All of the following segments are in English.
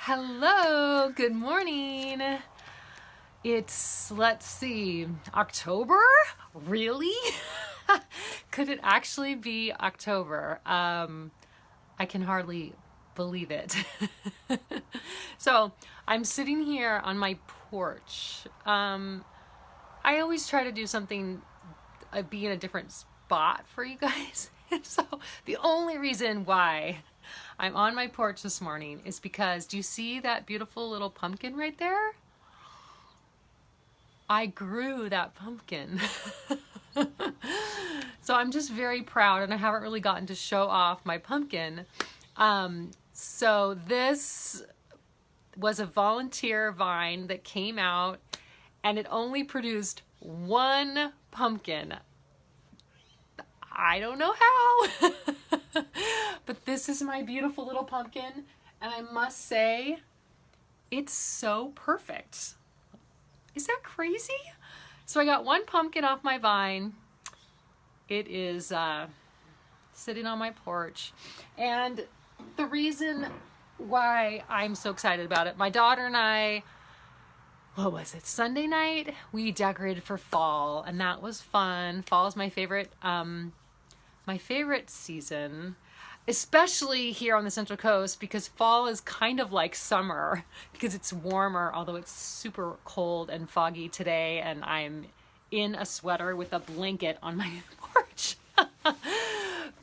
Hello, good morning. It's, let's see, October? Really? Could it actually be October? I can hardly believe it. So I'm sitting here on my porch. I always try to do something, be in a different spot for you guys. So the only reason why I'm on my porch this morning is because, do you see that beautiful little pumpkin right there? I grew that pumpkin. So I'm just very proud, and I haven't really gotten to show off my pumpkin. So this was a volunteer vine that came out, and it only produced one pumpkin. I don't know how, but this is my beautiful little pumpkin, and I must say, it's so perfect. Is that crazy? So I got one pumpkin off my vine. It is sitting on my porch, and the reason why I'm so excited about it, my daughter and I, what was it, Sunday night, we decorated for fall, and that was fun. Fall is my favorite season, especially here on the Central Coast, because fall is kind of like summer because it's warmer, although it's super cold and foggy today, and I'm in a sweater with a blanket on my porch.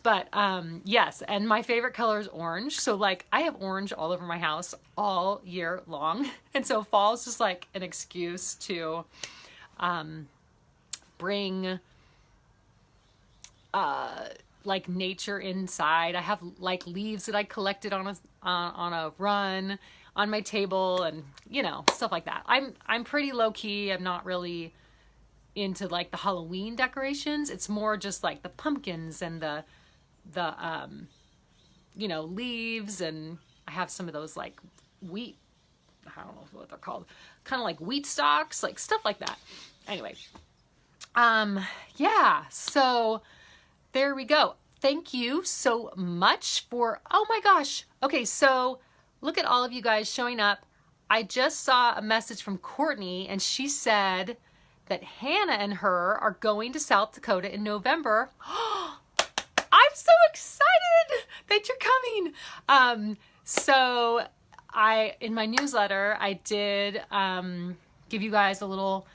But yes, and my favorite color is orange. So like I have orange all over my house all year long. And so fall is just like an excuse to bring like nature inside. I have like leaves that I collected on a run on my table, and you know, stuff like that. I'm pretty low key. I'm not really into like the Halloween decorations. It's more just like the pumpkins and the you know, leaves, and I have some of those like wheat, I don't know what they're called, kind of like wheat stalks, like stuff like that. Anyway, yeah, so there we go. Thank you so much for, oh my gosh. Okay, so look at all of you guys showing up. I just saw a message from Courtney, and she said that Hannah and her are going to South Dakota in November. I'm so excited that you're coming. So in my newsletter, I did give you guys a little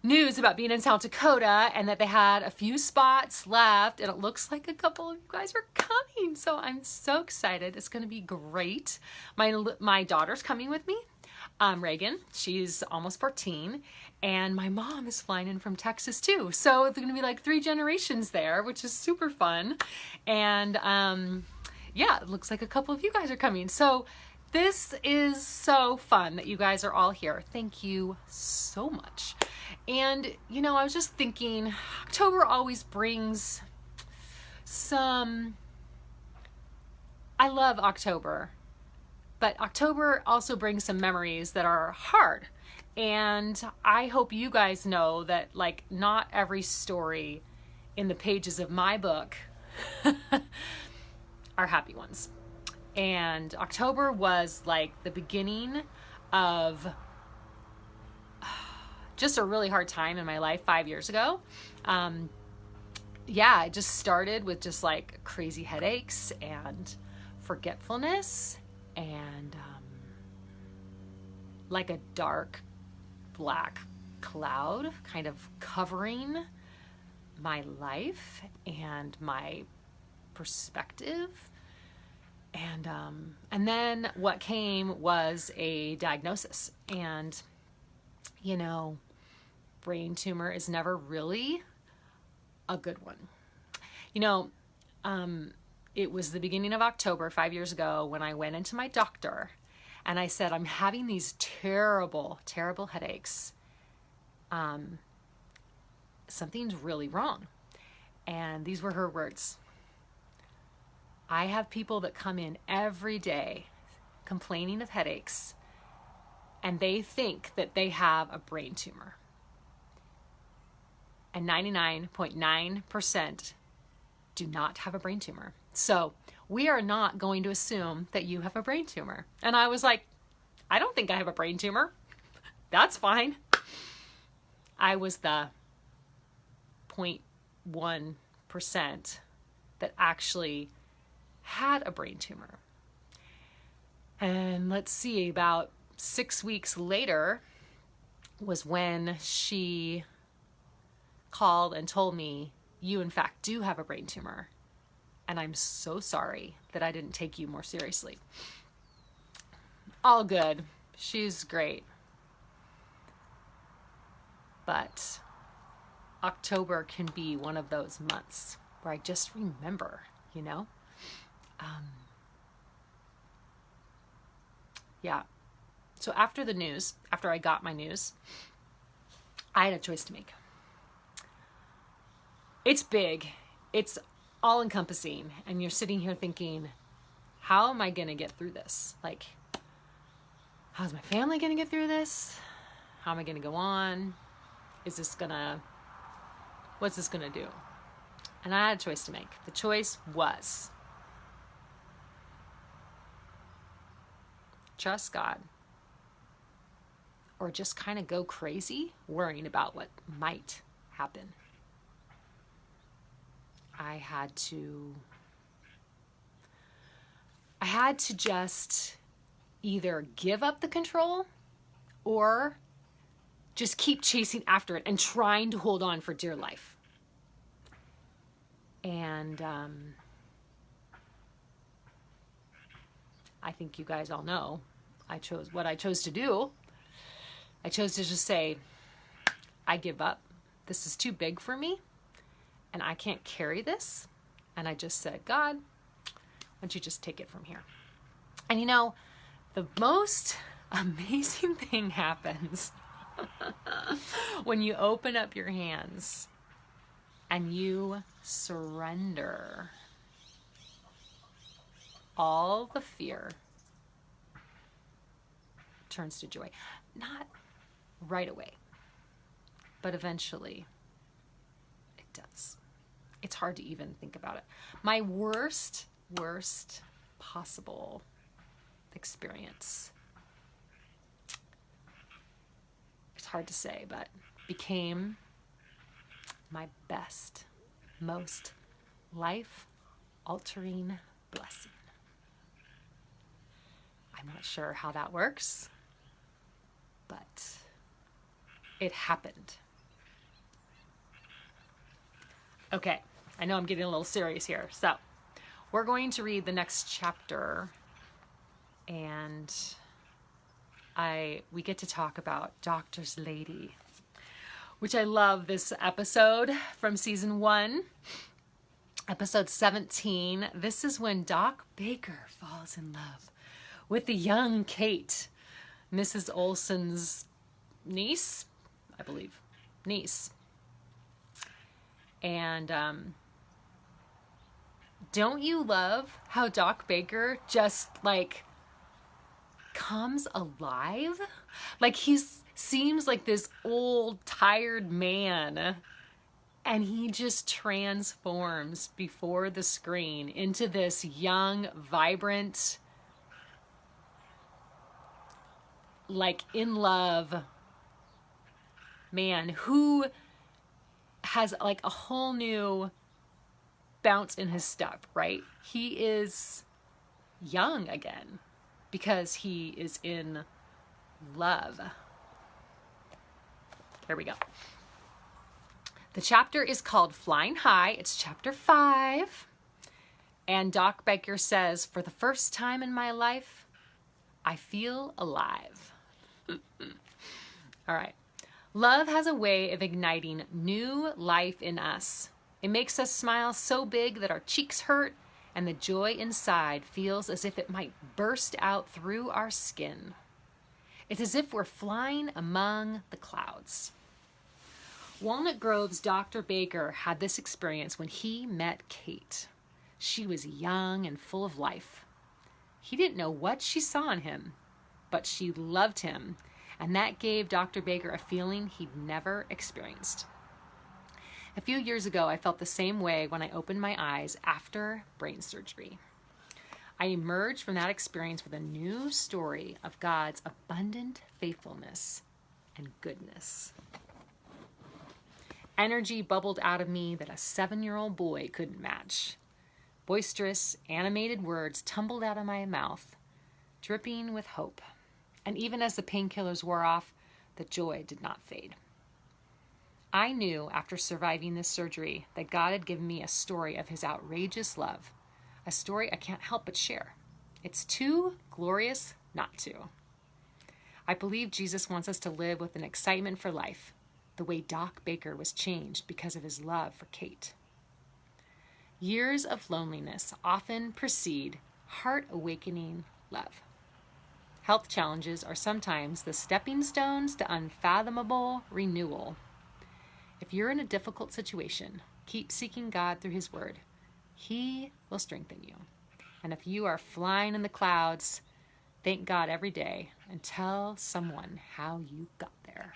news about being in South Dakota, and that they had a few spots left, and it looks like a couple of you guys are coming. So I'm so excited. It's going to be great. My daughter's coming with me. Reagan, she's almost 14, and my mom is flying in from Texas too. So it's going to be like 3 generations there, which is super fun. And yeah, it looks like a couple of you guys are coming. So this is so fun that you guys are all here. Thank you so much. And you know, I was just thinking, October always brings I love October. But October also brings some memories that are hard. And I hope you guys know that like not every story in the pages of my book are happy ones. And October was like the beginning of just a really hard time in my life 5 years ago. Yeah, it just started with just like crazy headaches and forgetfulness, and like a dark black cloud kind of covering my life and my perspective. And then what came was a diagnosis. And you know, brain tumor is never really a good one. You know, it was the beginning of October 5 years ago when I went into my doctor and I said, I'm having these terrible, terrible headaches. Something's really wrong. And these were her words. I have people that come in every day complaining of headaches, and they think that they have a brain tumor. And 99.9% do not have a brain tumor. So we are not going to assume that you have a brain tumor. And I was like, I don't think I have a brain tumor. That's fine. I was the 0.1% that actually had a brain tumor. And let's see, about 6 weeks later was when she called and told me, you in fact do have a brain tumor. And I'm so sorry that I didn't take you more seriously. All good. She's great. But October can be one of those months where I just remember, you know? Yeah. So after the news, after I got my news, I had a choice to make. It's big. It's all encompassing. And you're sitting here thinking, how am I going to get through this? Like, how's my family going to get through this? How am I going to go on? What's this going to do? And I had a choice to make. The choice was trust God, or just kind of go crazy worrying about what might happen. I had to just either give up the control or just keep chasing after it and trying to hold on for dear life. And I think you guys all know what I chose to do. I chose to just say, I give up. This is too big for me, and I can't carry this. And I just said, God, why don't you just take it from here? And you know, the most amazing thing happens when you open up your hands and you surrender all the fear turns to joy. Not right away, but eventually it does. It's hard to even think about it. My worst possible experience, it's hard to say, but became my best, most life-altering blessing. I'm not sure how that works, but it happened. Okay, I know I'm getting a little serious here. So we're going to read the next chapter, and we get to talk about Doctor's Lady, which I love this episode from season 1, episode 17. This is when Doc Baker falls in love with the young Kate, Mrs. Olson's niece, I believe, niece. And don't you love how Doc Baker just like comes alive? Like seems like this old, tired man, and he just transforms before the screen into this young, vibrant, like in love man who has like a whole new bounce in his step, right? He is young again because he is in love. There we go. The chapter is called Flying High. It's chapter 5. And Doc Baker says, for the first time in my life, I feel alive. All right. Love has a way of igniting new life in us. It makes us smile so big that our cheeks hurt, and the joy inside feels as if it might burst out through our skin. It's as if we're flying among the clouds. Walnut Grove's Dr. Baker had this experience when he met Kate. She was young and full of life. He didn't know what she saw in him, but she loved him, and that gave Dr. Baker a feeling he'd never experienced. A few years ago, I felt the same way when I opened my eyes after brain surgery. I emerged from that experience with a new story of God's abundant faithfulness and goodness. Energy bubbled out of me that a 7-year-old boy couldn't match. Boisterous, animated words tumbled out of my mouth, dripping with hope. And even as the painkillers wore off, the joy did not fade. I knew after surviving this surgery that God had given me a story of his outrageous love, a story I can't help but share. It's too glorious not to. I believe Jesus wants us to live with an excitement for life, the way Doc Baker was changed because of his love for Kate. Years of loneliness often precede heart-awakening love. Health challenges are sometimes the stepping stones to unfathomable renewal. If you're in a difficult situation, keep seeking God through his word. He will strengthen you. And if you are flying in the clouds, thank God every day and tell someone how you got there.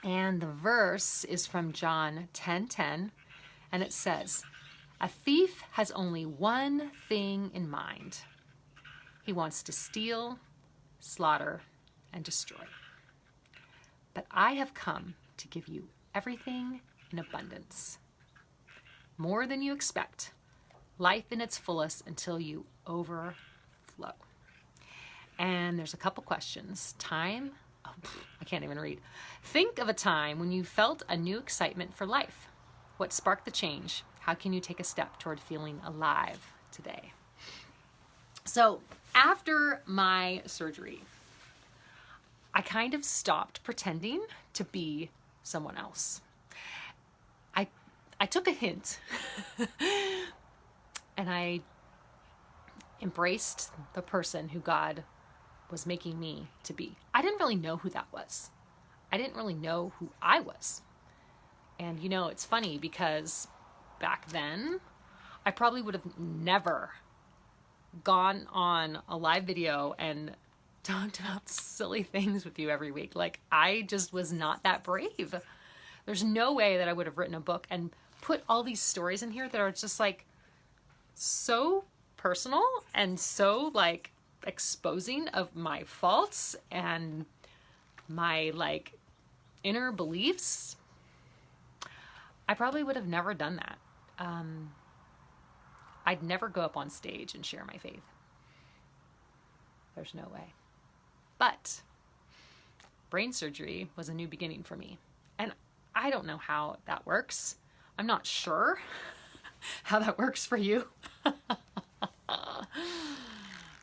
And the verse is from John 10:10, and it says, "A thief has only one thing in mind. He wants to steal, slaughter, and destroy. But I have come to give you everything in abundance. More than you expect. Life in its fullest until you overflow." And there's a couple questions. I can't even read. Think of a time when you felt a new excitement for life. What sparked the change? How can you take a step toward feeling alive today? So after my surgery, I kind of stopped pretending to be someone else. I took a hint and I embraced the person who God was making me to be. I didn't really know who that was. I didn't really know who I was. And you know, it's funny because back then, I probably would have never gone on a live video and talked about silly things with you every week. Like, I just was not that brave. There's no way that I would have written a book and put all these stories in here that are just like so personal and so like exposing of my faults and my like inner beliefs. I probably would have never done that. I'd never go up on stage and share my faith. There's no way. But brain surgery was a new beginning for me. And I don't know how that works. I'm not sure how that works for you.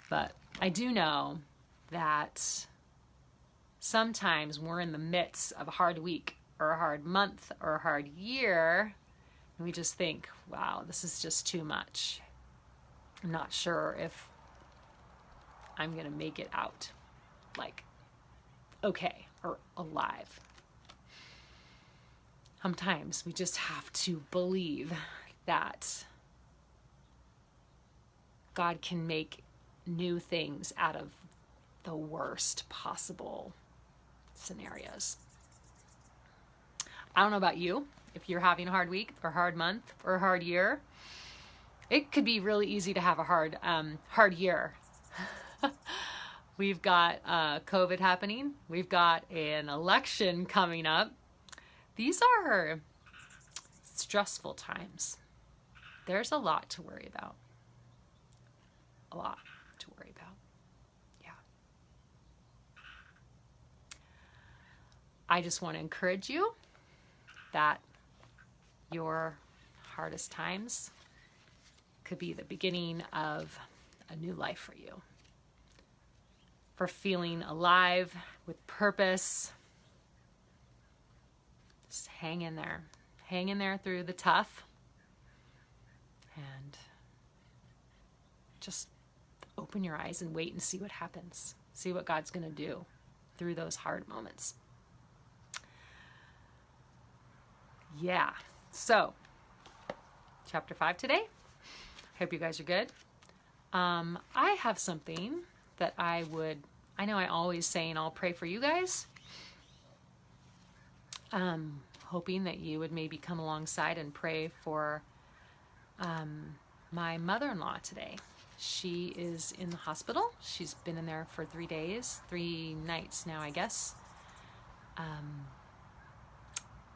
But I do know that sometimes we're in the midst of a hard week or a hard month or a hard year, and we just think, wow, this is just too much. I'm not sure if I'm going to make it out, like, okay, or alive. Sometimes we just have to believe that God can make new things out of the worst possible scenarios. I don't know about you, if you're having a hard week or hard month or a hard year. It could be really easy to have a hard year. We've got COVID happening. We've got an election coming up. These are stressful times. There's a lot to worry about. A lot to worry about. Yeah. I just want to encourage you that your hardest times could be the beginning of a new life for you. For feeling alive with purpose. Just hang in there. Hang in there through the tough. And just open your eyes and wait and see what happens. See what God's going to do through those hard moments. Yeah. So, chapter 5 today. Hope you guys are good. I have something that I know I always say, and I'll pray for you guys. Hoping that you would maybe come alongside and pray for my mother-in-law today. She is in the hospital. She's been in there for 3 days, 3 nights now, I guess.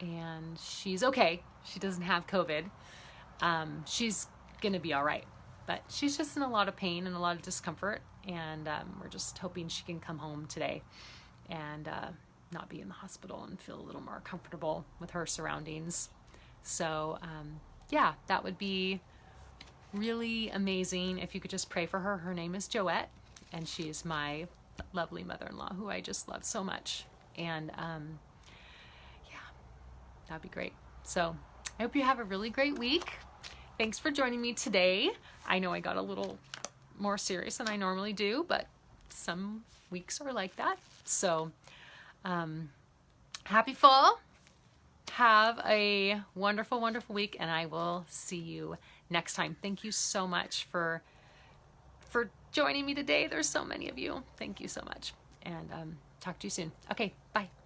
And she's okay. She doesn't have COVID. She's going to be all right. But she's just in a lot of pain and a lot of discomfort. And we're just hoping she can come home today and not be in the hospital and feel a little more comfortable with her surroundings. So, yeah, that would be really amazing if you could just pray for her. Her name is Joette, and she is my lovely mother-in-law who I just love so much. And yeah, that'd be great. So I hope you have a really great week. Thanks for joining me today. I know I got a little more serious than I normally do, but some weeks are like that. So happy fall. Have a wonderful, wonderful week, and I will see you next time. Thank you so much for joining me today. There's so many of you. Thank you so much, and talk to you soon. Okay, bye.